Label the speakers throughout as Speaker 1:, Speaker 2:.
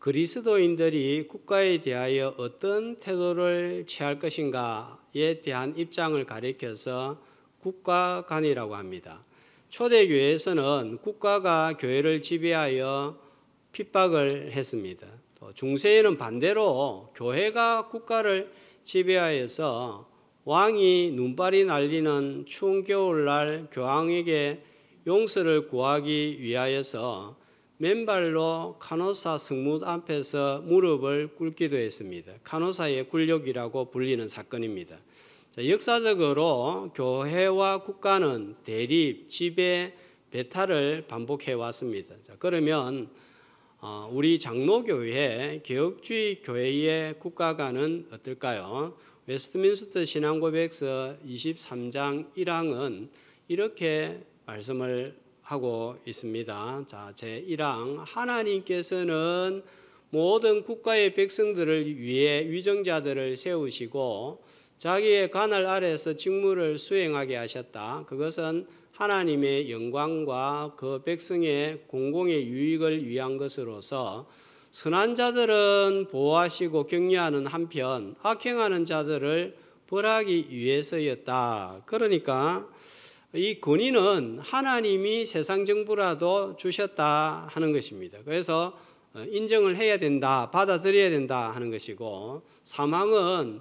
Speaker 1: 그리스도인들이 국가에 대하여 어떤 태도를 취할 것인가에 대한 입장을 가리켜서 국가관이라고 합니다. 초대교회에서는 국가가 교회를 지배하여 핍박을 했습니다. 또 중세에는 반대로 교회가 국가를 지배하여서 왕이 눈발이 날리는 추운 겨울날 교황에게 용서를 구하기 위하여서 맨발로 카노사 성문 앞에서 무릎을 꿇기도 했습니다. 카노사의 굴욕이라고 불리는 사건입니다. 역사적으로 교회와 국가는 대립, 지배, 배탈을 반복해 왔습니다. 그러면 우리 장로교회, 개혁주의 교회의 국가관은 어떨까요? 웨스트민스터 신앙고백서 23장 1항은 이렇게 말씀을 하고 있습니다. 자, 제1항 하나님께서는 모든 국가의 백성들을 위해 위정자들을 세우시고 자기의 관할 아래에서 직무를 수행하게 하셨다. 그것은 하나님의 영광과 그 백성의 공공의 유익을 위한 것으로서 선한 자들은 보호하시고 격려하는 한편 악행하는 자들을 벌하기 위해서였다. 그러니까 이 권위는 하나님이 세상 정부라도 주셨다 하는 것입니다. 그래서 인정을 해야 된다, 받아들여야 된다 하는 것이고, 3항은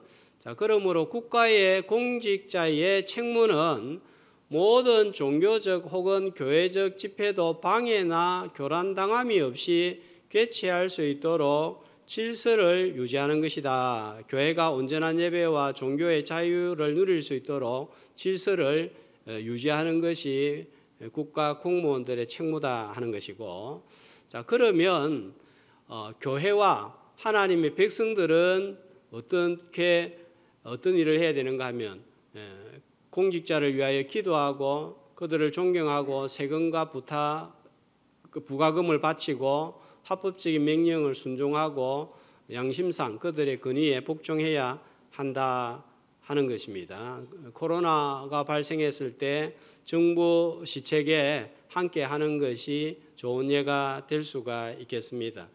Speaker 1: 그러므로 국가의 공직자의 책무는 모든 종교적 혹은 교회적 집회도 방해나 교란당함이 없이 개최할 수 있도록 질서를 유지하는 것이다. 교회가 온전한 예배와 종교의 자유를 누릴 수 있도록 질서를 유지하는 것이 국가 공무원들의 책무다 하는 것이고, 자, 그러면 교회와 하나님의 백성들은 어떤 일을 해야 되는가 하면 공직자를 위하여 기도하고 그들을 존경하고 세금과 부가금을 바치고 합법적인 명령을 순종하고 양심상 그들의 권위에 복종해야 한다 하는 것입니다. 코로나가 발생했을 때 정부 시책에 함께 하는 것이 좋은 예가 될 수가 있겠습니다.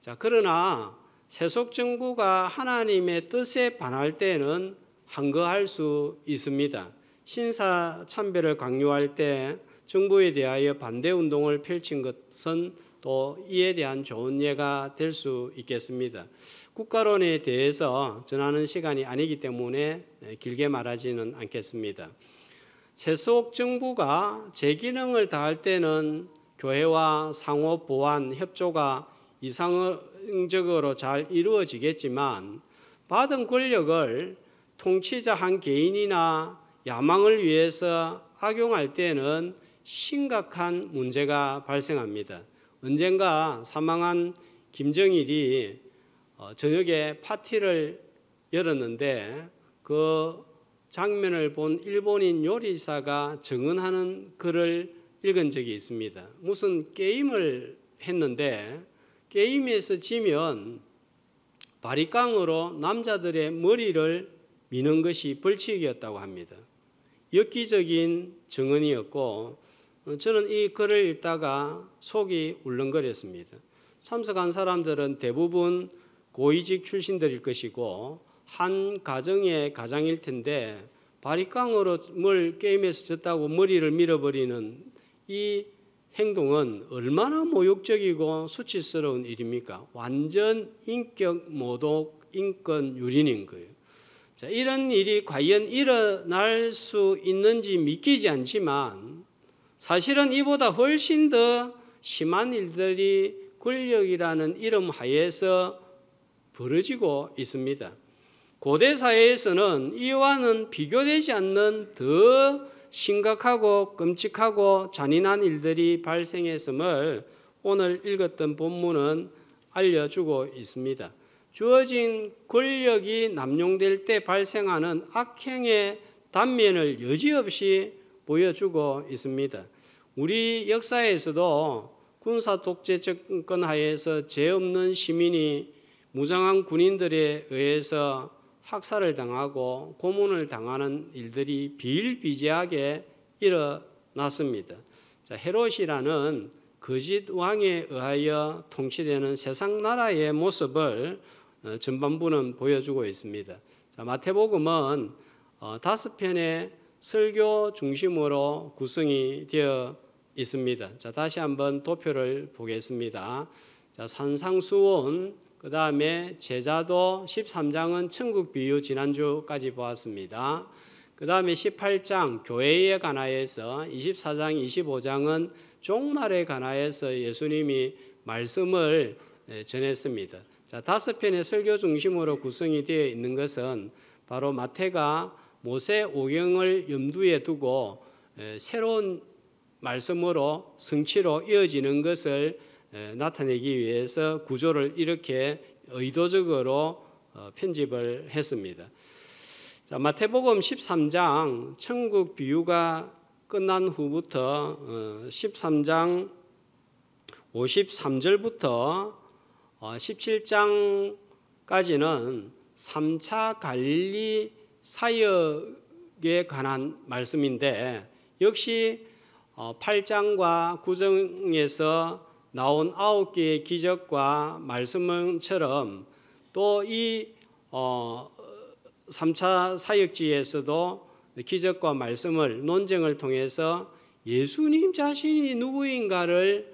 Speaker 1: 자, 그러나 세속 정부가 하나님의 뜻에 반할 때는 항거할 수 있습니다. 신사 참배를 강요할 때 정부에 대하여 반대 운동을 펼친 것은 또 이에 대한 좋은 예가 될 수 있겠습니다. 국가론에 대해서 전하는 시간이 아니기 때문에 길게 말하지는 않겠습니다. 세속 정부가 제 기능을 다할 때는 교회와 상호 보완 협조가 이상적으로 잘 이루어지겠지만 받은 권력을 통치자 한 개인이나 야망을 위해서 악용할 때는 심각한 문제가 발생합니다. 언젠가 사망한 김정일이 저녁에 파티를 열었는데 그 장면을 본 일본인 요리사가 증언하는 글을 읽은 적이 있습니다. 무슨 게임을 했는데 게임에서 지면 바리깡으로 남자들의 머리를 미는 것이 벌칙이었다고 합니다. 엽기적인 증언이었고 저는 이 글을 읽다가 속이 울렁거렸습니다. 참석한 사람들은 대부분 고위직 출신들일 것이고 한 가정의 가장일 텐데 바리깡으로 뭘 게임에서 졌다고 머리를 밀어버리는 이 행동은 얼마나 모욕적이고 수치스러운 일입니까? 완전 인격 모독, 인권 유린인 거예요. 자, 이런 일이 과연 일어날 수 있는지 믿기지 않지만 사실은 이보다 훨씬 더 심한 일들이 권력이라는 이름 하에서 벌어지고 있습니다. 고대 사회에서는 이와는 비교되지 않는 더 심각하고 끔찍하고 잔인한 일들이 발생했음을 오늘 읽었던 본문은 알려주고 있습니다. 주어진 권력이 남용될 때 발생하는 악행의 단면을 여지없이 보여주고 있습니다. 우리 역사에서도 군사 독재 정권 하에서 죄 없는 시민이 무장한 군인들에 의해서 학살을 당하고 고문을 당하는 일들이 비일비재하게 일어났습니다. 자, 헤롯이라는 거짓 왕에 의하여 통치되는 세상 나라의 모습을 전반부는 보여주고 있습니다. 자, 마태복음은 5편의 설교 중심으로 구성이 되어 있습니다. 자, 다시 한번 도표를 보겠습니다. 자, 산상수훈, 그 다음에 제자도, 13장은 천국 비유 지난주까지 보았습니다. 그 다음에 18장 교회에 관하여서, 24장, 25장은 종말에 관하여서 예수님이 말씀을 전했습니다. 자, 5편의 설교 중심으로 구성이 되어 있는 것은 바로 마태가 모세 오경을 염두에 두고 새로운 말씀으로 성취로 이어지는 것을 나타내기 위해서 구조를 이렇게 의도적으로 편집을 했습니다. 자, 마태복음 13장 천국 비유가 끝난 후부터 13장 53절부터 17장까지는 3차 갈릴리 사역에 관한 말씀인데, 역시 8장과 9장에서 나온 9개의 기적과 말씀처럼 또 이 3차 사역지에서도 기적과 말씀을 논쟁을 통해서 예수님 자신이 누구인가를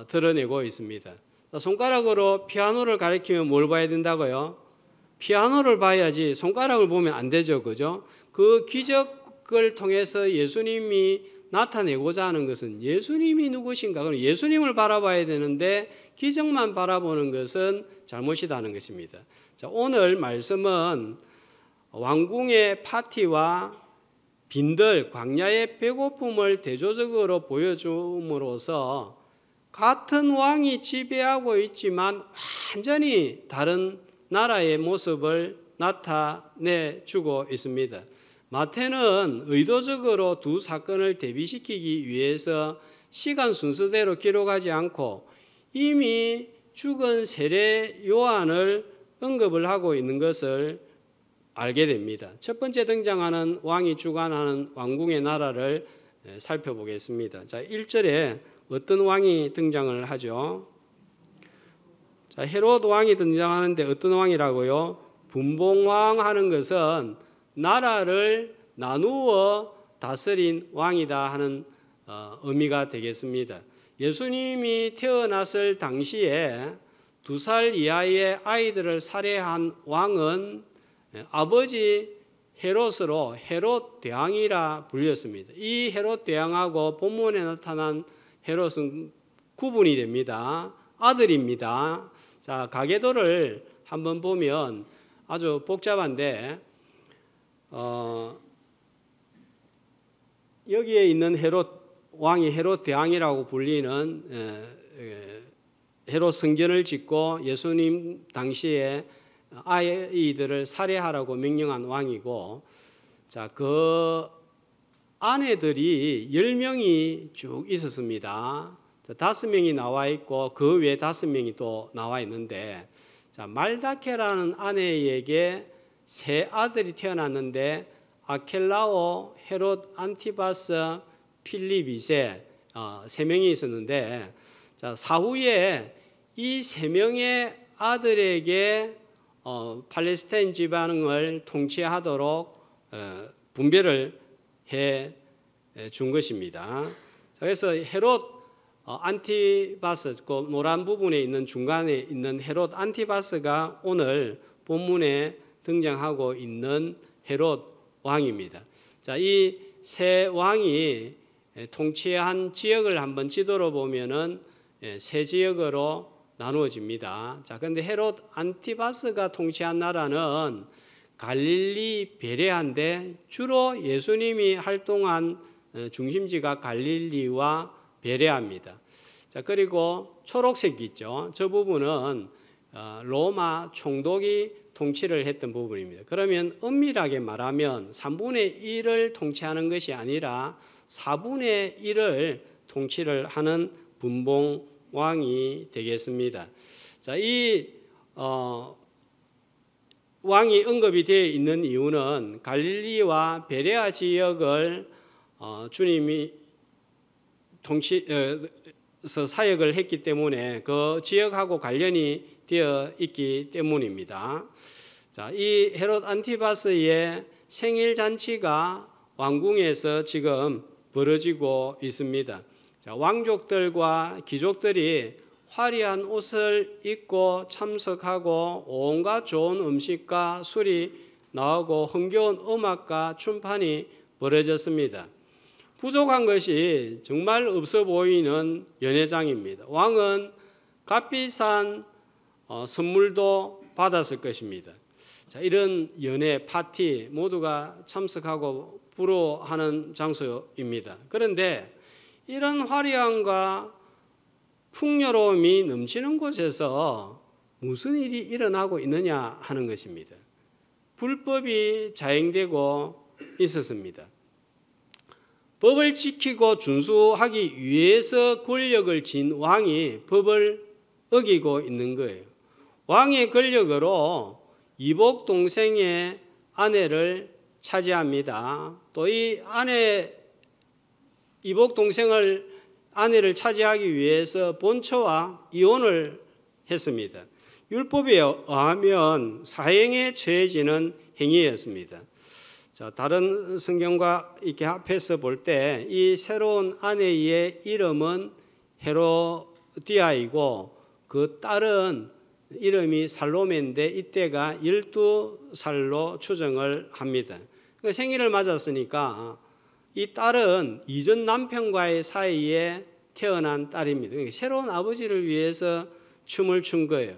Speaker 1: 드러내고 있습니다. 손가락으로 피아노를 가리키면 뭘 봐야 된다고요? 피아노를 봐야지 손가락을 보면 안 되죠, 그죠? 그 기적을 통해서 예수님이 나타내고자 하는 것은 예수님이 누구신가? 그럼 예수님을 바라봐야 되는데 기적만 바라보는 것은 잘못이라는 것입니다. 자, 오늘 말씀은 왕궁의 파티와 빈들, 광야의 배고픔을 대조적으로 보여줌으로써 같은 왕이 지배하고 있지만 완전히 다른 나라의 모습을 나타내주고 있습니다. 마태는 의도적으로 두 사건을 대비시키기 위해서 시간 순서대로 기록하지 않고 이미 죽은 세례 요한을 언급을 하고 있는 것을 알게 됩니다. 첫 번째 등장하는 왕이 주관하는 왕궁의 나라를 살펴보겠습니다. 자, 1절에 어떤 왕이 등장을 하죠? 자, 헤롯 왕이 등장하는데 어떤 왕이라고요? 분봉왕 하는 것은 나라를 나누어 다스린 왕이다 하는 의미가 되겠습니다. 예수님이 태어났을 당시에 2살 이하의 아이들을 살해한 왕은 아버지 헤롯으로 헤롯 대왕이라 불렸습니다. 이 헤롯 대왕하고 본문에 나타난 헤롯은 구분이 됩니다. 아들입니다. 자, 가계도를 한번 보면 아주 복잡한데 여기에 있는 헤롯 왕이 헤롯 대왕이라고 불리는 헤롯 성전을 짓고 예수님 당시에 아이들을 살해하라고 명령한 왕이고, 자, 그 아내들이 10명이 쭉 있었습니다. 5명이 나와 있고 그 외에 5명이 또 나와 있는데, 자, 말다케라는 아내에게 세 아들이 태어났는데 아켈라오, 헤롯 안티바스, 필립 2세 3명이 있었는데, 자, 사후에 이 3명의 아들에게 팔레스타인 지방을 통치하도록 분배를 해 준 것입니다. 그래서 헤롯 안티바스, 그 노란 부분에 있는 중간에 있는 헤롯 안티바스가 오늘 본문에 등장하고 있는 헤롯 왕입니다. 자, 이 세 왕이 통치한 지역을 한번 지도로 보면은 세 지역으로 나누어집니다. 자, 그런데 헤롯 안티바스가 통치한 나라는 갈릴리 베레아인데 주로 예수님이 활동한 중심지가 갈릴리와 베레아입니다. 자, 그리고 초록색이 있죠. 저 부분은 로마 총독이 통치를 했던 부분입니다. 그러면 엄밀하게 말하면 3분의 1을 통치하는 것이 아니라 4분의 1을 통치를 하는 분봉왕이 되겠습니다. 자, 이 왕이 언급이 되어 있는 이유는 갈릴리와 베레아 지역을 주님이 사역을 했기 때문에 그 지역하고 관련이 되어 있기 때문입니다. 자, 이 헤롯 안티바스의 생일 잔치가 왕궁에서 지금 벌어지고 있습니다. 자, 왕족들과 귀족들이 화려한 옷을 입고 참석하고 온갖 좋은 음식과 술이 나오고 흥겨운 음악과 춤판이 벌어졌습니다. 부족한 것이 정말 없어 보이는 연회장입니다. 왕은 값비싼 선물도 받았을 것입니다. 자, 이런 연회 파티 모두가 참석하고 부러워하는 장소입니다. 그런데 이런 화려함과 풍요로움이 넘치는 곳에서 무슨 일이 일어나고 있느냐 하는 것입니다. 불법이 자행되고 있었습니다. 법을 지키고 준수하기 위해서 권력을 쥔 왕이 법을 어기고 있는 거예요. 왕의 권력으로 이복 동생의 아내를 차지합니다. 또 이 이복 동생을 아내를 차지하기 위해서 본처와 이혼을 했습니다. 율법에 의하면 사형에 처해지는 행위였습니다. 자, 다른 성경과 이렇게 합해서 볼 때 이 새로운 아내의 이름은 헤로디아이고 그 딸은 이름이 살로메인데 이때가 12살로 추정을 합니다. 생일을 맞았으니까 이 딸은 이전 남편과의 사이에 태어난 딸입니다. 그러니까 새로운 아버지를 위해서 춤을 춘 거예요.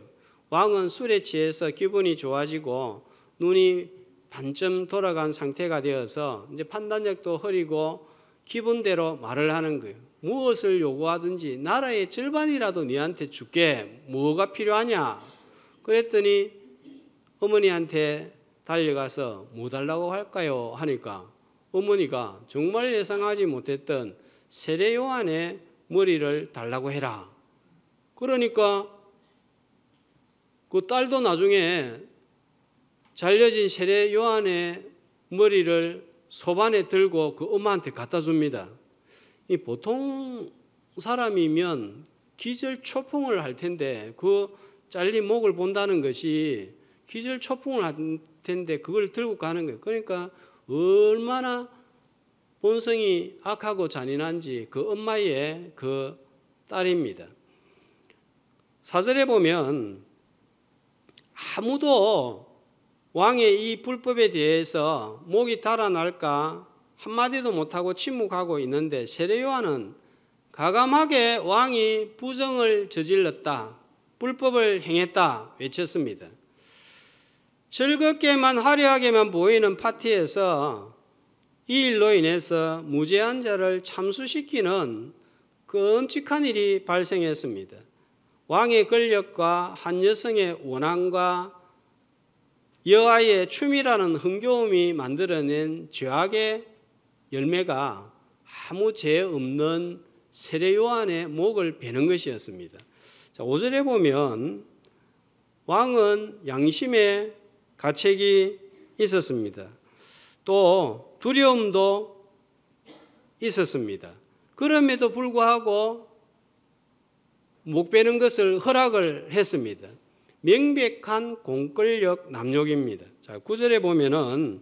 Speaker 1: 왕은 술에 취해서 기분이 좋아지고 눈이 반쯤 돌아간 상태가 되어서 이제 판단력도 흐리고 기분대로 말을 하는 거예요. 무엇을 요구하든지 나라의 절반이라도 너한테 줄게. 뭐가 필요하냐? 그랬더니 어머니한테 달려가서 뭐 달라고 할까요? 하니까 어머니가 정말 예상하지 못했던 세례 요한의 머리를 달라고 해라. 그러니까 그 딸도 나중에 잘려진 세례 요한의 머리를 소반에 들고 그 엄마한테 갖다 줍니다. 이 보통 사람이면 기절초풍을 할 텐데 그 잘린 목을 본다는 것이 기절초풍을 할 텐데 그걸 들고 가는 거예요. 그러니까 얼마나 본성이 악하고 잔인한지 그 엄마의 그 딸입니다. 사절에 보면 아무도 왕의 이 불법에 대해서 목이 달아날까 한마디도 못하고 침묵하고 있는데 세례 요한은 가감하게 왕이 부정을 저질렀다, 불법을 행했다 외쳤습니다. 즐겁게만 화려하게만 보이는 파티에서 이 일로 인해서 무죄한 자를 참수시키는 끔찍한 일이 발생했습니다. 왕의 권력과 한 여성의 원한과 여아의 춤이라는 흥겨움이 만들어낸 죄악의 열매가 아무 죄 없는 세례 요한의 목을 베는 것이었습니다. 자, 5절에 보면 왕은 양심의 가책이 있었습니다. 또 두려움도 있었습니다. 그럼에도 불구하고 목 베는 것을 허락을 했습니다. 명백한 공권력 남용입니다. 자, 9절에 보면은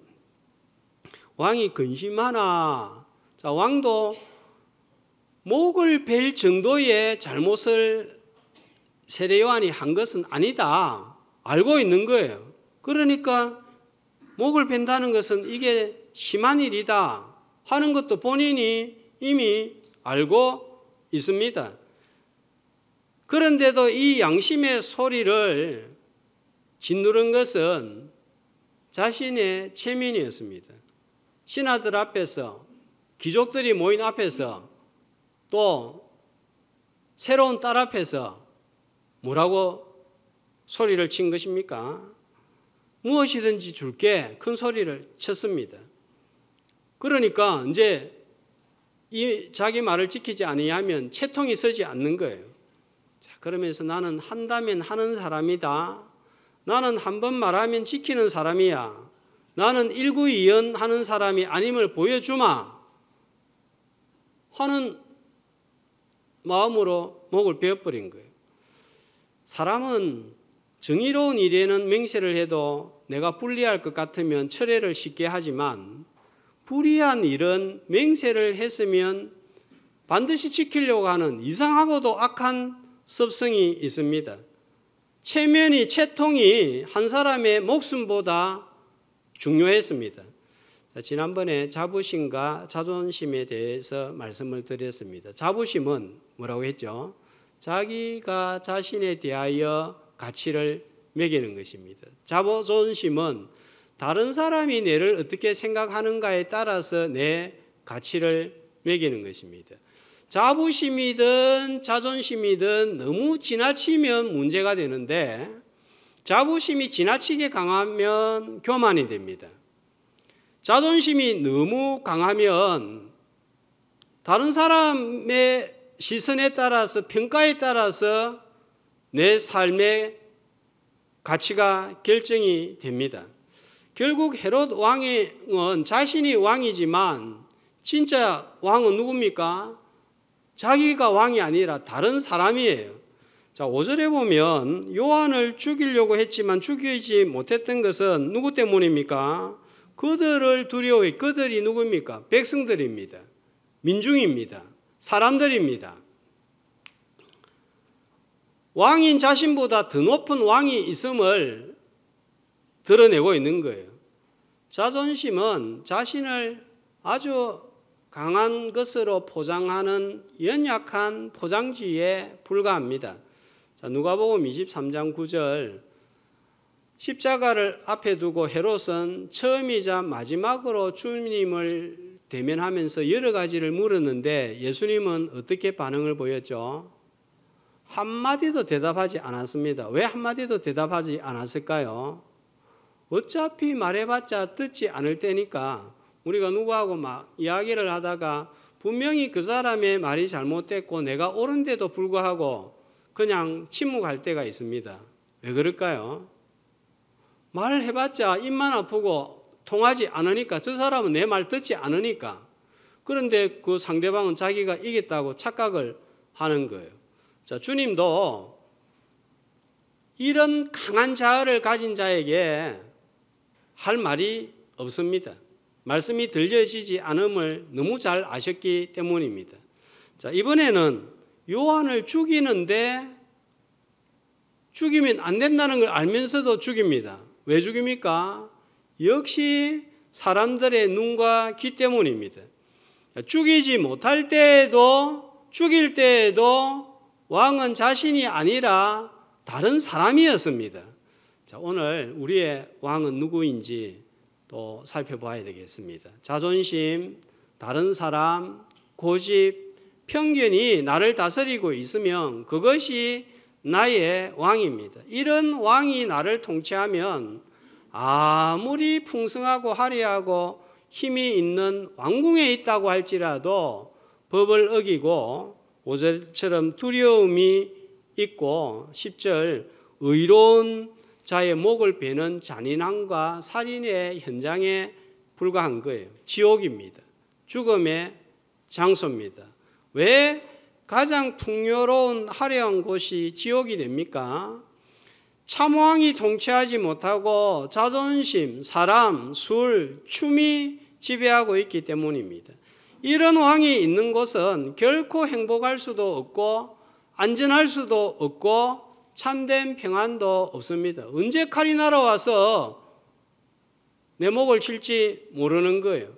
Speaker 1: 왕이 근심하나, 자, 왕도 목을 벨 정도의 잘못을 세례 요한이 한 것은 아니다 알고 있는 거예요. 그러니까 목을 벤다는 것은 이게 심한 일이다 하는 것도 본인이 이미 알고 있습니다. 그런데도 이 양심의 소리를 짓누른 것은 자신의 체면이었습니다. 신하들 앞에서, 귀족들이 모인 앞에서, 또 새로운 딸 앞에서 뭐라고 소리를 친 것입니까? 무엇이든지 줄게 큰 소리를 쳤습니다. 그러니까 이제 이 자기 말을 지키지 아니하면 채통이 서지 않는 거예요. 자, 그러면서 나는 한다면 하는 사람이다. 나는 한 번 말하면 지키는 사람이야. 나는 일구이연 하는 사람이 아님을 보여주마 하는 마음으로 목을 베어버린 거예요. 사람은 정의로운 일에는 맹세를 해도 내가 불리할 것 같으면 철회를 쉽게 하지만 불의한 일은 맹세를 했으면 반드시 지키려고 하는 이상하고도 악한 습성이 있습니다. 채통이 한 사람의 목숨보다 중요했습니다. 지난번에 자부심과 자존심에 대해서 말씀을 드렸습니다. 자부심은 뭐라고 했죠? 자기가 자신에 대하여 가치를 매기는 것입니다. 자존심은 다른 사람이 내를 어떻게 생각하는가에 따라서 내 가치를 매기는 것입니다. 자부심이든 자존심이든 너무 지나치면 문제가 되는데 자부심이 지나치게 강하면 교만이 됩니다. 자존심이 너무 강하면 다른 사람의 시선에 따라서 평가에 따라서 내 삶의 가치가 결정이 됩니다. 결국 헤롯 왕은 자신이 왕이지만 진짜 왕은 누굽니까? 자기가 왕이 아니라 다른 사람이에요. 자, 5절에 보면 요한을 죽이려고 했지만 죽이지 못했던 것은 누구 때문입니까? 그들을 두려워해. 그들이 누굽니까? 백성들입니다. 민중입니다. 사람들입니다. 왕인 자신보다 더 높은 왕이 있음을 드러내고 있는 거예요. 자존심은 자신을 아주 강한 것으로 포장하는 연약한 포장지에 불과합니다. 자, 누가복음 23장 9절 십자가를 앞에 두고 헤롯은 처음이자 마지막으로 주님을 대면하면서 여러 가지를 물었는데 예수님은 어떻게 반응을 보였죠? 한마디도 대답하지 않았습니다. 왜 한마디도 대답하지 않았을까요? 어차피 말해봤자 듣지 않을 테니까 우리가 누구하고 막 이야기를 하다가 분명히 그 사람의 말이 잘못됐고 내가 옳은데도 불구하고 그냥 침묵할 때가 있습니다. 왜 그럴까요? 말을 해봤자 입만 아프고 통하지 않으니까 저 사람은 내 말 듣지 않으니까 그런데 그 상대방은 자기가 이겼다고 착각을 하는 거예요. 자, 주님도 이런 강한 자아를 가진 자에게 할 말이 없습니다. 말씀이 들려지지 않음을 너무 잘 아셨기 때문입니다. 자, 이번에는 요한을 죽이는데 죽이면 안 된다는 걸 알면서도 죽입니다. 왜 죽입니까? 역시 사람들의 눈과 귀 때문입니다. 죽이지 못할 때에도 죽일 때에도 왕은 자신이 아니라 다른 사람이었습니다. 자, 오늘 우리의 왕은 누구인지 또 살펴봐야 되겠습니다. 자존심, 다른 사람, 고집, 편견이 나를 다스리고 있으면 그것이 나의 왕입니다. 이런 왕이 나를 통치하면 아무리 풍성하고 화려하고 힘이 있는 왕궁에 있다고 할지라도 법을 어기고 5절처럼 두려움이 있고 10절 의로운 자의 목을 베는 잔인함과 살인의 현장에 불과한 거예요. 지옥입니다. 죽음의 장소입니다. 왜 가장 풍요로운 화려한 곳이 지옥이 됩니까? 참왕이 통치하지 못하고 자존심, 사람, 술, 춤이 지배하고 있기 때문입니다. 이런 왕이 있는 곳은 결코 행복할 수도 없고 안전할 수도 없고 참된 평안도 없습니다. 언제 칼이 날아와서 내 목을 칠지 모르는 거예요.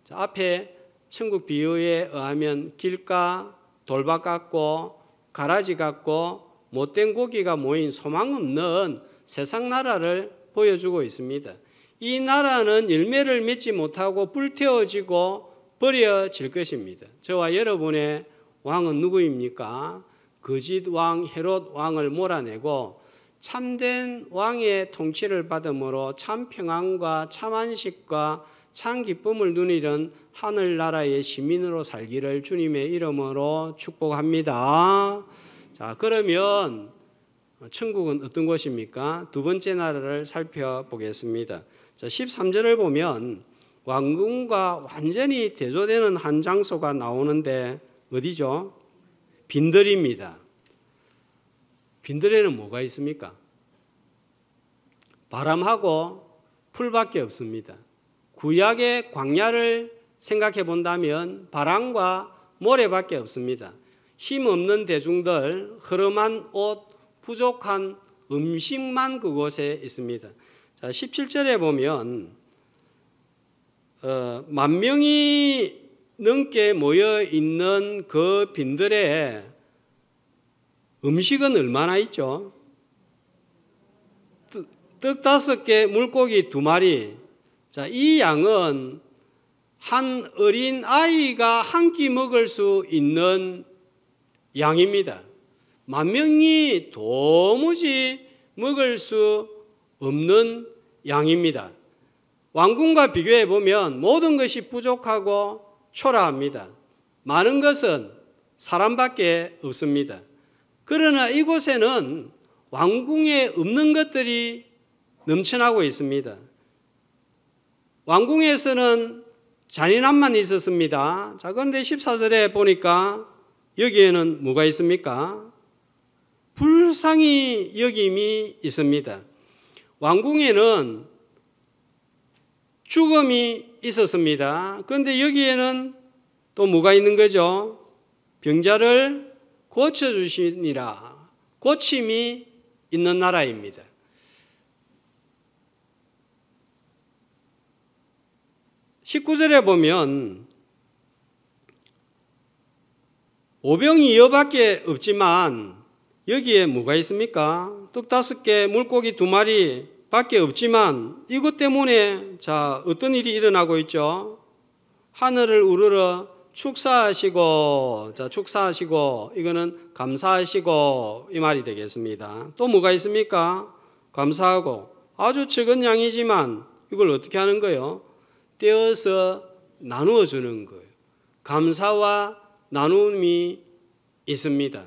Speaker 1: 자, 앞에 천국 비유에 의하면 길가, 돌밭 같고 가라지 같고 못된 고기가 모인 소망 없는 세상 나라를 보여주고 있습니다. 이 나라는 열매를 맺지 못하고 불태워지고 버려질 것입니다. 저와 여러분의 왕은 누구입니까? 거짓 왕 헤롯 왕을 몰아내고 참된 왕의 통치를 받음으로 참 평안과 참 안식과 참 기쁨을 누리는 하늘나라의 시민으로 살기를 주님의 이름으로 축복합니다. 자, 그러면 천국은 어떤 곳입니까? 두 번째 나라를 살펴보겠습니다. 자, 13절을 보면 왕궁과 완전히 대조되는 한 장소가 나오는데 어디죠? 빈들입니다. 빈들에는 뭐가 있습니까? 바람하고 풀밖에 없습니다. 구약의 광야를 생각해 본다면 바람과 모래밖에 없습니다. 힘없는 대중들, 흐름한 옷, 부족한 음식만 그곳에 있습니다. 자, 17절에 보면 10,000명이 넘게 모여 있는 그 빈들에 음식은 얼마나 있죠? 떡 5개, 물고기 2마리. 자, 이 양은 한 어린 아이가 한 끼 먹을 수 있는 양입니다. 10,000명이 도무지 먹을 수 없는 양입니다. 왕궁과 비교해 보면 모든 것이 부족하고 초라합니다. 많은 것은 사람밖에 없습니다. 그러나 이곳에는 왕궁에 없는 것들이 넘쳐나고 있습니다. 왕궁에서는 잔인함만 있었습니다. 자, 그런데 14절에 보니까 여기에는 뭐가 있습니까? 불쌍히 여김이 있습니다. 왕궁에는 죽음이 있었습니다. 그런데 여기에는 또 뭐가 있는 거죠? 병자를 고쳐주시니라. 고침이 있는 나라입니다. (19절에) 보면 오병이 2어밖에 없지만 여기에 뭐가 있습니까? 떡 5개, 물고기 2마리 밖에 없지만 이것 때문에 자, 어떤 일이 일어나고 있죠? 하늘을 우러러 축사하시고, 자, 축사하시고, 이거는 감사하시고 이 말이 되겠습니다. 또 뭐가 있습니까? 감사하고, 아주 적은 양이지만 이걸 어떻게 하는 거예요? 떼어서 나누어 주는 거예요. 감사와 나눔이 있습니다.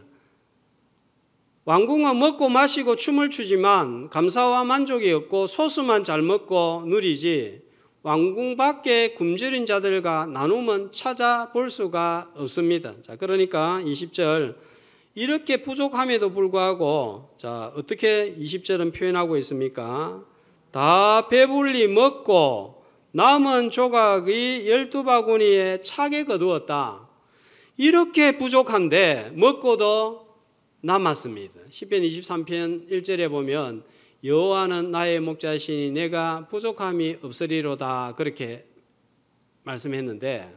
Speaker 1: 왕궁은 먹고 마시고 춤을 추지만 감사와 만족이 없고 소수만 잘 먹고 누리지 왕궁 밖에 굶주린 자들과 나눔은 찾아볼 수가 없습니다. 자, 그러니까 20절 이렇게 부족함에도 불구하고 자, 어떻게 20절은 표현하고 있습니까? 다 배불리 먹고 남은 조각이 12바구니에 차게 거두었다. 이렇게 부족한데 먹고도 남았습니다. 시편 23편 1절에 보면 여호와는 나의 목자시니 내가 부족함이 없으리로다 그렇게 말씀했는데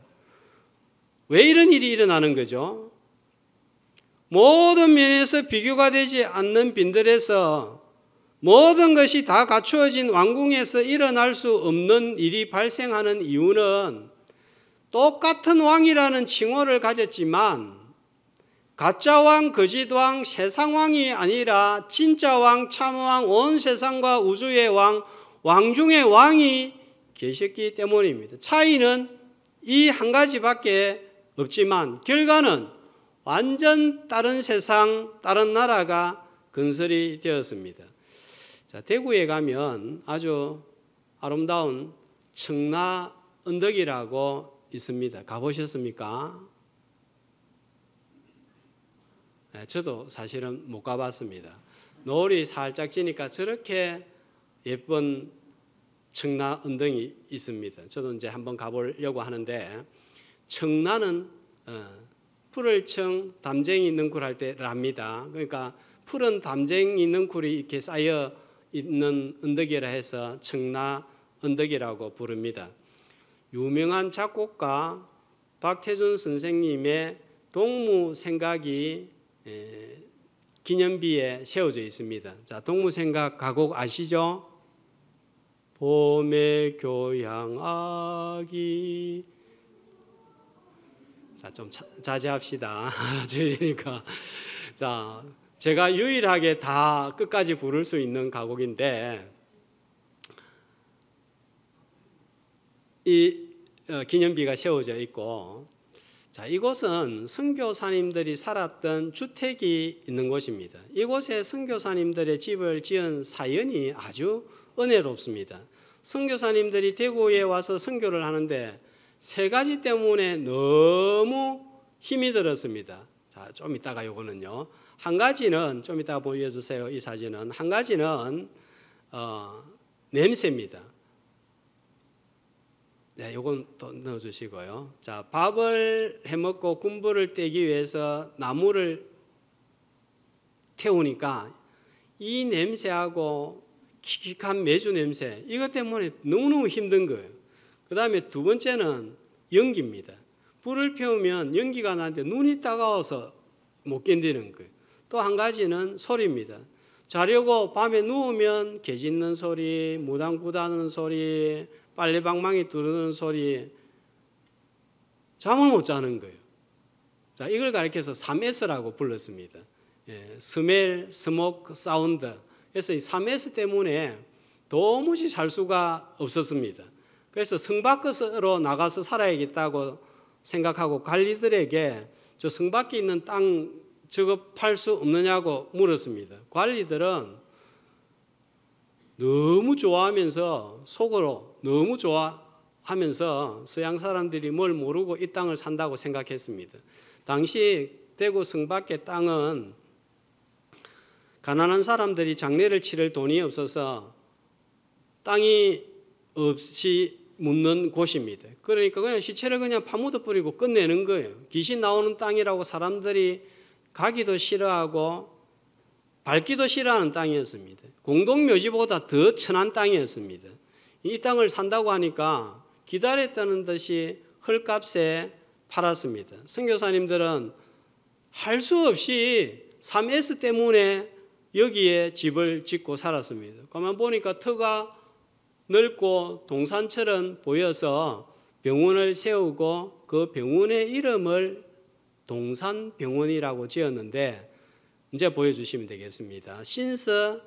Speaker 1: 왜 이런 일이 일어나는 거죠? 모든 면에서 비교가 되지 않는 빈들에서 모든 것이 다 갖추어진 왕궁에서 일어날 수 없는 일이 발생하는 이유는 똑같은 왕이라는 칭호를 가졌지만 가짜 왕, 거짓 왕, 세상 왕이 아니라 진짜 왕, 참 왕, 온 세상과 우주의 왕, 왕 중의 왕이 계셨기 때문입니다. 차이는 이 한 가지밖에 없지만 결과는 완전 다른 세상, 다른 나라가 건설이 되었습니다. 자, 대구에 가면 아주 아름다운 청라 언덕이라고 있습니다. 가보셨습니까? 네, 저도 사실은 못 가봤습니다. 노을이 살짝 지니까 저렇게 예쁜 청라 언덕이 있습니다. 저도 이제 한번 가보려고 하는데 청라는 푸를청 담쟁이 능쿨 할 때 랍니다. 그러니까 푸른 담쟁이 능쿨이 이렇게 쌓여 있는 언덕이라 해서 청라 언덕이라고 부릅니다. 유명한 작곡가 박태준 선생님의 동무생각이 기념비에 세워져 있습니다. 자, 동무생각 가곡 아시죠? 봄의 교향악이 자, 좀 자제합시다. 저희니까 자, 제가 유일하게 다 끝까지 부를 수 있는 가곡인데 이 기념비가 세워져 있고 자, 이곳은 선교사님들이 살았던 주택이 있는 곳입니다. 이곳에 선교사님들의 집을 지은 사연이 아주 은혜롭습니다. 선교사님들이 대구에 와서 선교를 하는데 세 가지 때문에 너무 힘이 들었습니다. 자, 좀 이따가 요거는요. 한 가지는 좀 이따가 보여주세요. 이 사진은 한 가지는 냄새입니다. 네, 요건 또 넣어주시고요. 자, 밥을 해먹고 군불을 떼기 위해서 나무를 태우니까 이 냄새하고 킥킥한 메주 냄새, 이것 때문에 너무너무 힘든 거예요. 그 다음에 두 번째는 연기입니다. 불을 피우면 연기가 나는데 눈이 따가워서 못 견디는 거예요. 또 한 가지는 소리입니다. 자려고 밤에 누우면 개 짖는 소리, 무당 구다는 소리, 빨래방망이 두르는 소리, 잠을 못 자는 거예요. 자, 이걸 가리켜서 3S라고 불렀습니다. 스멜, 스모크, 사운드. 그래서 이 3S 때문에 도무지 살 수가 없었습니다. 그래서 성 밖으로 나가서 살아야겠다고 생각하고 관리들에게 저 성 밖에 있는 땅 저거 팔 수 없느냐고 물었습니다. 관리들은 너무 좋아하면서 속으로 너무 좋아하면서 서양 사람들이 뭘 모르고 이 땅을 산다고 생각했습니다. 당시 대구 성 밖의 땅은 가난한 사람들이 장례를 치를 돈이 없어서 땅이 없이 묻는 곳입니다. 그러니까 그냥 시체를 그냥 파묻어 버리고 끝내는 거예요. 귀신 나오는 땅이라고 사람들이 가기도 싫어하고 밟기도 싫어하는 땅이었습니다. 공동묘지보다 더 천한 땅이었습니다. 이 땅을 산다고 하니까 기다렸다는 듯이 헐값에 팔았습니다. 선교사님들은 할 수 없이 3S 때문에 여기에 집을 짓고 살았습니다. 가만 보니까 터가 넓고 동산처럼 보여서 병원을 세우고 그 병원의 이름을 동산병원이라고 지었는데 이제 보여주시면 되겠습니다. 신서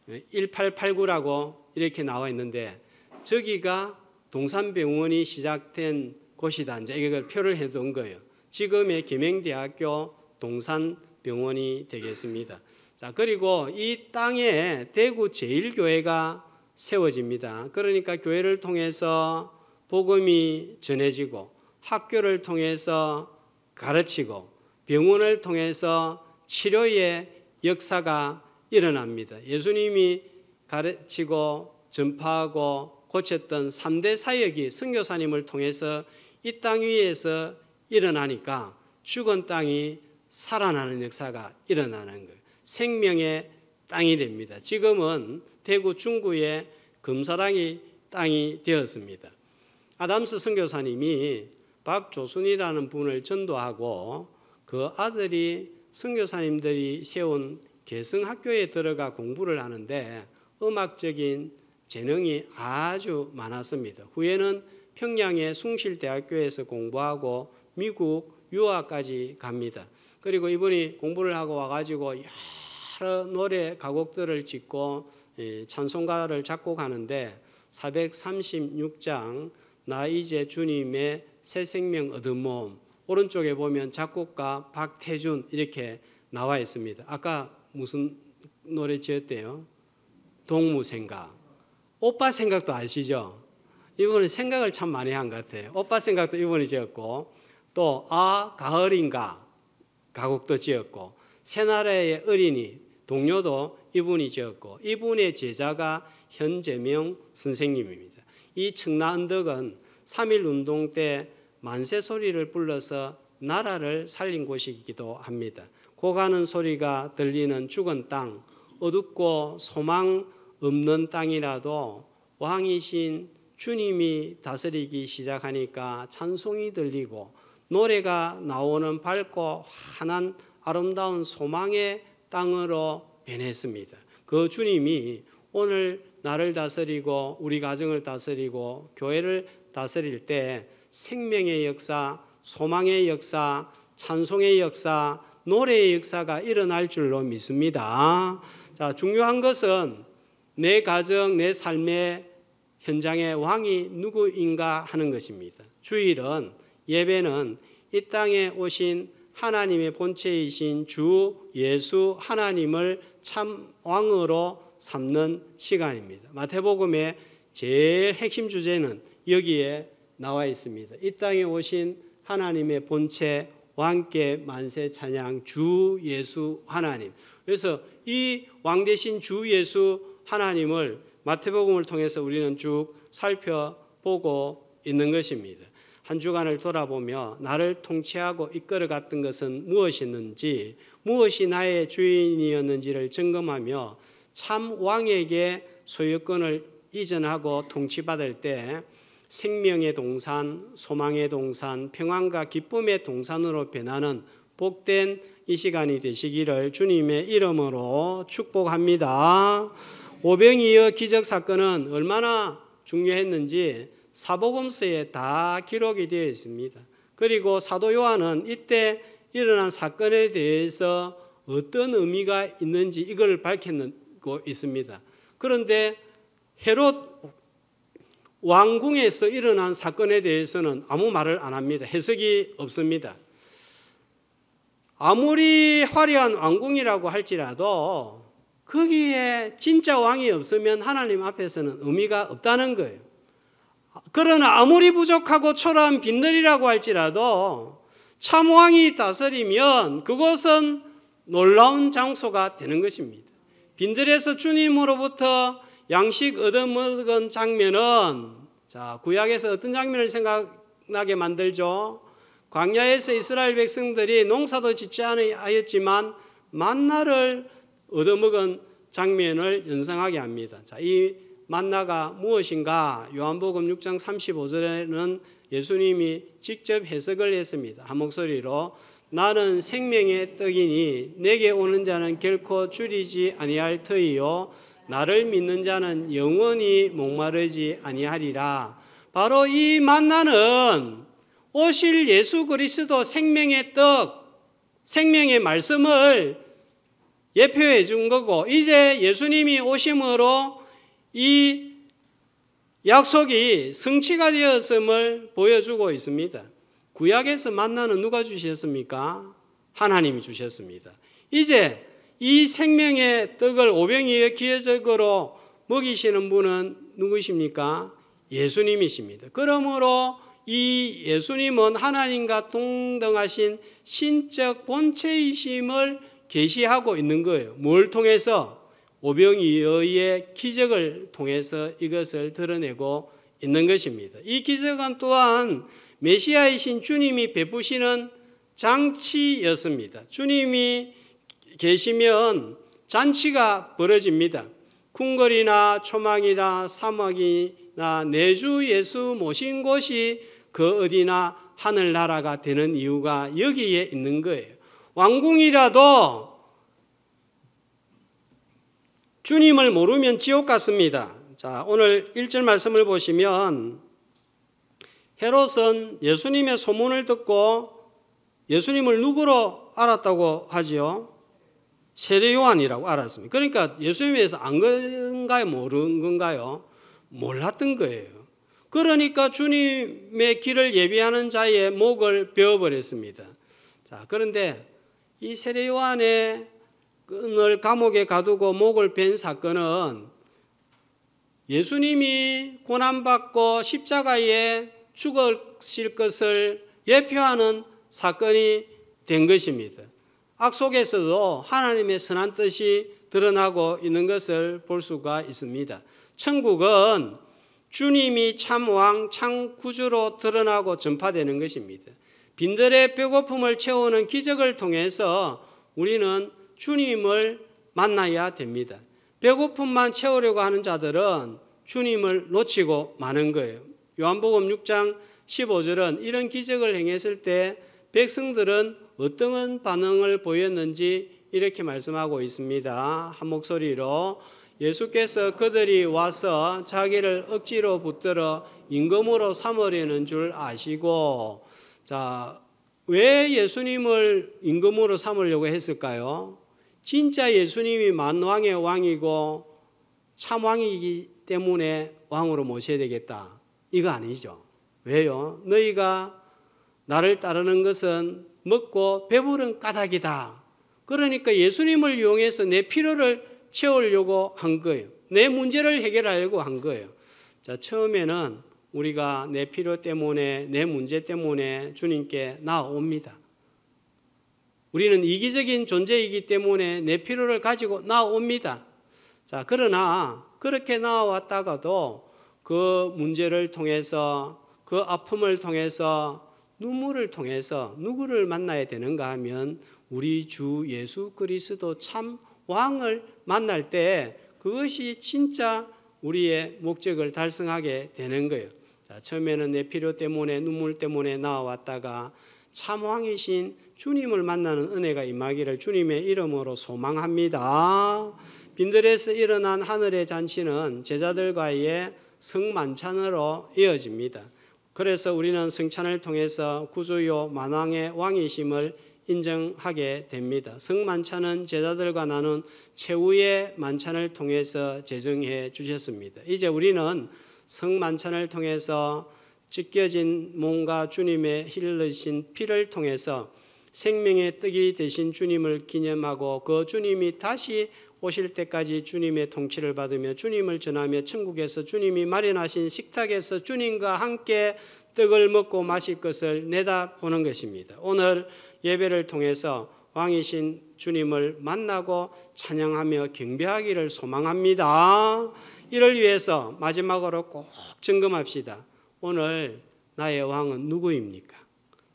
Speaker 1: 1889라고 이렇게 나와 있는데 저기가 동산병원이 시작된 곳이다. 이제 이걸 표를 해둔 거예요. 지금의 김행대학교 동산병원이 되겠습니다. 자, 그리고 이 땅에 대구 제일교회가 세워집니다. 그러니까 교회를 통해서 복음이 전해지고 학교를 통해서 가르치고 병원을 통해서 치료의 역사가 일어납니다. 예수님이 가르치고 전파하고 고쳤던 3대 사역이 선교사님을 통해서 이 땅 위에서 일어나니까 죽은 땅이 살아나는 역사가 일어나는 거예요. 생명의 땅이 됩니다. 지금은 대구 중구의 금사랑이 땅이 되었습니다. 아담스 선교사님이 박조순이라는 분을 전도하고 그 아들이 선교사님들이 세운 개성학교에 들어가 공부를 하는데 음악적인 재능이 아주 많았습니다. 후에는 평양의 숭실대학교에서 공부하고 미국 유학까지 갑니다. 그리고 이분이 공부를 하고 와가지고 여러 노래 가곡들을 짓고 찬송가를 작곡하는데 436장 나 이제 주님의 새 생명 얻은 몸, 오른쪽에 보면 작곡가 박태준 이렇게 나와 있습니다. 아까 무슨 노래 지었대요? 동무생각. 오빠 생각도 아시죠? 이분은 생각을 참 많이 한 것 같아요. 오빠 생각도 이분이 지었고 또 가을인가 가곡도 지었고 새나라의 어린이 동료도 이분이 지었고 이분의 제자가 현재명 선생님입니다. 이 청라언덕은 3.1운동 때 만세소리를 불러서 나라를 살린 곳이기도 합니다. 고가는 소리가 들리는 죽은 땅, 어둡고 소망 없는 땅이라도 왕이신 주님이 다스리기 시작하니까 찬송이 들리고 노래가 나오는 밝고 환한 아름다운 소망의 땅으로 변했습니다. 그 주님이 오늘 나를 다스리고 우리 가정을 다스리고 교회를 다스릴 때 생명의 역사, 소망의 역사, 찬송의 역사, 노래의 역사가 일어날 줄로 믿습니다. 자, 중요한 것은 내 가정, 내 삶의 현장의 왕이 누구인가 하는 것입니다. 주일은 예배는 이 땅에 오신 하나님의 본체이신 주 예수 하나님을 참 왕으로 삼는 시간입니다. 마태복음의 제일 핵심 주제는 여기에 나와 있습니다. 이 땅에 오신 하나님의 본체 왕께 만세 찬양 주 예수 하나님. 그래서 이 왕 대신 주 예수 하나님을 마태복음을 통해서 우리는 쭉 살펴보고 있는 것입니다. 한 주간을 돌아보며 나를 통치하고 이끌어갔던 것은 무엇이었는지, 무엇이 나의 주인이었는지를 점검하며 참 왕에게 소유권을 이전하고 통치받을 때 생명의 동산, 소망의 동산, 평안과 기쁨의 동산으로 변하는 복된 이 시간이 되시기를 주님의 이름으로 축복합니다. 오병이어 기적 사건은 얼마나 중요했는지 사복음서에 다 기록이 되어 있습니다. 그리고 사도 요한은 이때 일어난 사건에 대해서 어떤 의미가 있는지 이걸 밝히고 있습니다. 그런데 헤롯 왕궁에서 일어난 사건에 대해서는 아무 말을 안 합니다. 해석이 없습니다. 아무리 화려한 왕궁이라고 할지라도 거기에 진짜 왕이 없으면 하나님 앞에서는 의미가 없다는 거예요. 그러나 아무리 부족하고 초라한 빈들이라고 할지라도 참 왕이 다스리면 그곳은 놀라운 장소가 되는 것입니다. 빈들에서 주님으로부터 양식 얻어먹은 장면은 구약에서 어떤 장면을 생각나게 만들죠? 광야에서 이스라엘 백성들이 농사도 짓지 않았지만 만나를 얻어먹은 장면을 연상하게 합니다. 이 만나가 무엇인가? 요한복음 6장 35절에는 예수님이 직접 해석을 했습니다. 한 목소리로 나는 생명의 떡이니 내게 오는 자는 결코 줄이지 아니할 터이요 나를 믿는 자는 영원히 목마르지 아니하리라. 바로 이 만나는 오실 예수 그리스도 생명의 떡, 생명의 말씀을 예표해 준 거고 이제 예수님이 오심으로 이 약속이 성취가 되었음을 보여주고 있습니다. 구약에서 만나는 누가 주셨습니까? 하나님이 주셨습니다. 이제 이 생명의 떡을 오병이어 기회적으로 먹이시는 분은 누구십니까? 예수님이십니다. 그러므로 이 예수님은 하나님과 동등하신 신적 본체이심을 계시하고 있는 거예요. 뭘 통해서? 오병이어의 기적을 통해서 이것을 드러내고 있는 것입니다. 이 기적은 또한 메시아이신 주님이 베푸시는 장치였습니다. 주님이 계시면 잔치가 벌어집니다. 궁궐이나 초막이나 사막이나 내주 예수 모신 곳이 그 어디나 하늘나라가 되는 이유가 여기에 있는 거예요. 왕궁이라도 주님을 모르면 지옥 같습니다. 자, 오늘 1절 말씀을 보시면 헤롯은 예수님의 소문을 듣고 예수님을 누구로 알았다고 하지요? 세례 요한이라고 알았습니다. 그러니까 예수님에 대해서 안 건가요? 모르는 건가요? 몰랐던 거예요. 그러니까 주님의 길을 예비하는 자의 목을 베어버렸습니다. 자, 그런데 이 세례 요한의 끈을 감옥에 가두고 목을 벤 사건은 예수님이 고난받고 십자가에 죽으실 것을 예표하는 사건이 된 것입니다. 악속에서도 하나님의 선한 뜻이 드러나고 있는 것을 볼 수가 있습니다. 천국은 주님이 참 왕, 참 구주로 드러나고 전파되는 것입니다. 빈들의 배고픔을 채우는 기적을 통해서 우리는 주님을 만나야 됩니다. 배고픔만 채우려고 하는 자들은 주님을 놓치고 마는 거예요. 요한복음 6장 15절은 이런 기적을 행했을 때 백성들은 어떤 반응을 보였는지 이렇게 말씀하고 있습니다. 한 목소리로 예수께서 그들이 와서 자기를 억지로 붙들어 임금으로 삼으려는 줄 아시고, 자, 왜 예수님을 임금으로 삼으려고 했을까요? 진짜 예수님이 만왕의 왕이고 참 왕이기 때문에 왕으로 모셔야 되겠다. 이거 아니죠. 왜요? 너희가 나를 따르는 것은 먹고 배부른 까닭이다. 그러니까 예수님을 이용해서 내 필요를 채우려고 한 거예요. 내 문제를 해결하려고 한 거예요. 자, 처음에는 우리가 내 필요 때문에, 내 문제 때문에 주님께 나옵니다. 우리는 이기적인 존재이기 때문에 내 필요를 가지고 나옵니다. 자, 그러나 그렇게 나왔다가도 그 문제를 통해서, 그 아픔을 통해서, 눈물을 통해서 누구를 만나야 되는가 하면 우리 주 예수 그리스도 참 왕을 만날 때 그것이 진짜 우리의 목적을 달성하게 되는 거예요. 자, 처음에는 내 필요 때문에, 눈물 때문에 나왔다가 참 왕이신 주님을 만나는 은혜가 임하기를 주님의 이름으로 소망합니다. 빈들에서 일어난 하늘의 잔치는 제자들과의 성만찬으로 이어집니다. 그래서 우리는 성찬을 통해서 구주요 만왕의 왕이심을 인정하게 됩니다. 성만찬은 제자들과 나눈 최후의 만찬을 통해서 제정해 주셨습니다. 이제 우리는 성만찬을 통해서 찢겨진 몸과 주님의 흘리신 피를 통해서 생명의 떡이 되신 주님을 기념하고 그 주님이 다시 오실 때까지 주님의 통치를 받으며 주님을 전하며 천국에서 주님이 마련하신 식탁에서 주님과 함께 떡을 먹고 마실 것을 내다보는 것입니다. 오늘 예배를 통해서 왕이신 주님을 만나고 찬양하며 경배하기를 소망합니다. 이를 위해서 마지막으로 꼭 점검합시다. 오늘 나의 왕은 누구입니까?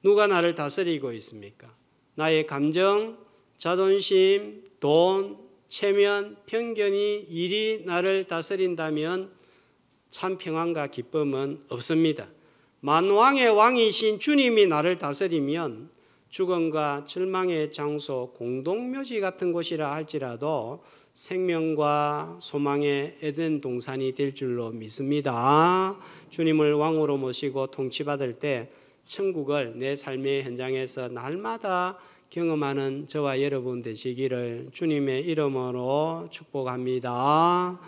Speaker 1: 누가 나를 다스리고 있습니까? 나의 감정, 자존심, 돈, 체면, 편견이, 일이 나를 다스린다면 참 평안과 기쁨은 없습니다. 만왕의 왕이신 주님이 나를 다스리면 죽음과 절망의 장소, 공동묘지 같은 곳이라 할지라도 생명과 소망의 에덴 동산이 될 줄로 믿습니다. 주님을 왕으로 모시고 통치받을 때 천국을 내 삶의 현장에서 날마다 경험하는 저와 여러분 되시기를 주님의 이름으로 축복합니다.